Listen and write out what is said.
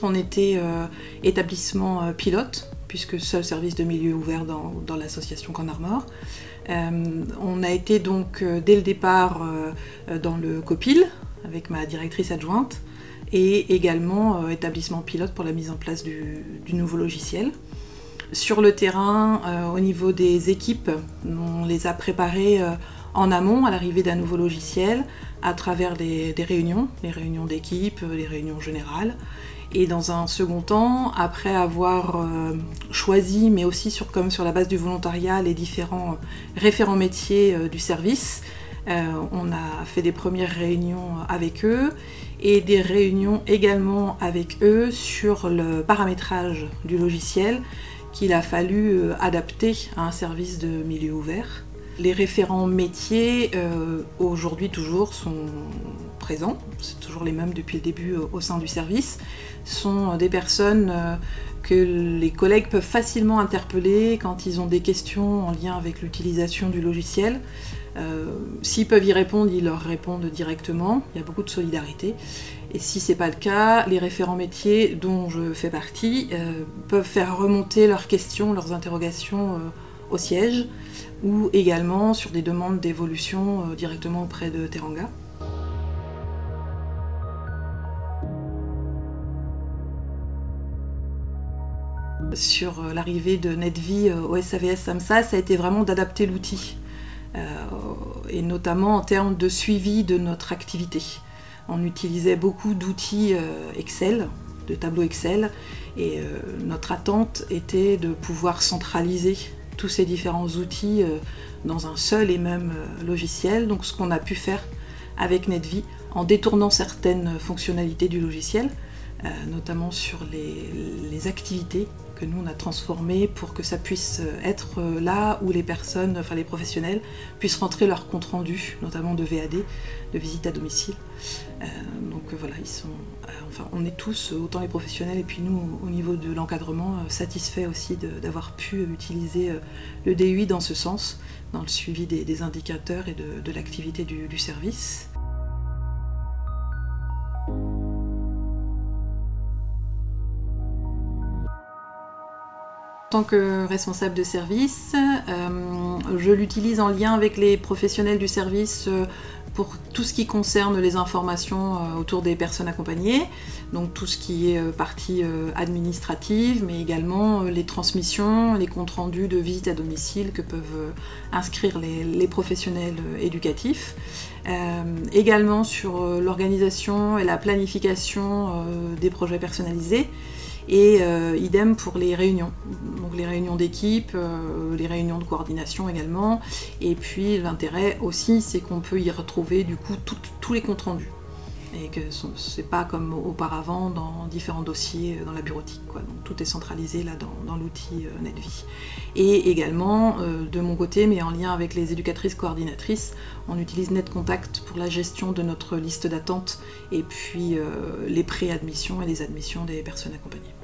qu'on était établissement pilote, puisque seul service de milieu ouvert dans l'association Camp Narmor. On a été donc dès le départ dans le COPIL, avec ma directrice adjointe, et également établissement pilote pour la mise en place du nouveau logiciel. Sur le terrain, au niveau des équipes, on les a préparées en amont à l'arrivée d'un nouveau logiciel à travers des réunions, les réunions d'équipe, les réunions générales. Et dans un second temps, après avoir choisi, mais aussi comme sur la base du volontariat, les différents référents métiers du service, on a fait des premières réunions avec eux et des réunions également avec eux sur le paramétrage du logiciel qu'il a fallu adapter à un service de milieu ouvert. Les référents métiers, aujourd'hui toujours, sont présents, c'est toujours les mêmes depuis le début au sein du service, sont des personnes que les collègues peuvent facilement interpeller quand ils ont des questions en lien avec l'utilisation du logiciel. S'ils peuvent y répondre, ils leur répondent directement, il y a beaucoup de solidarité. Et si ce n'est pas le cas, les référents métiers dont je fais partie peuvent faire remonter leurs questions, leurs interrogations au siège, ou également sur des demandes d'évolution directement auprès de Teranga. Sur l'arrivée de NetVie au SAVS SAMSA, ça a été vraiment d'adapter l'outil, et notamment en termes de suivi de notre activité. On utilisait beaucoup d'outils Excel, de tableaux Excel, et notre attente était de pouvoir centraliser tous ces différents outils dans un seul et même logiciel. Donc ce qu'on a pu faire avec NetVie, en détournant certaines fonctionnalités du logiciel, notamment sur les activités que nous on a transformées pour que ça puisse être là où les personnes, enfin les professionnels, puissent rentrer leur compte rendu, notamment de VAD, de visite à domicile. Donc voilà, on est tous, autant les professionnels et puis nous au niveau de l'encadrement, satisfaits aussi d'avoir pu utiliser le DUI dans ce sens, dans le suivi des indicateurs et de l'activité du service. En tant que responsable de service, je l'utilise en lien avec les professionnels du service pour tout ce qui concerne les informations autour des personnes accompagnées, donc tout ce qui est partie administrative, mais également les transmissions, les comptes rendus de visite à domicile que peuvent inscrire les professionnels éducatifs. Également sur l'organisation et la planification des projets personnalisés. Et idem pour les réunions, donc les réunions d'équipe, les réunions de coordination également. Et puis l'intérêt aussi, c'est qu'on peut y retrouver du coup tous les comptes rendus. Et que c'est pas comme auparavant dans différents dossiers dans la bureautique, quoi. Donc tout est centralisé là dans l'outil NetVie. Et également, de mon côté, mais en lien avec les éducatrices coordinatrices, on utilise NetContact pour la gestion de notre liste d'attente et puis les préadmissions et les admissions des personnes accompagnées.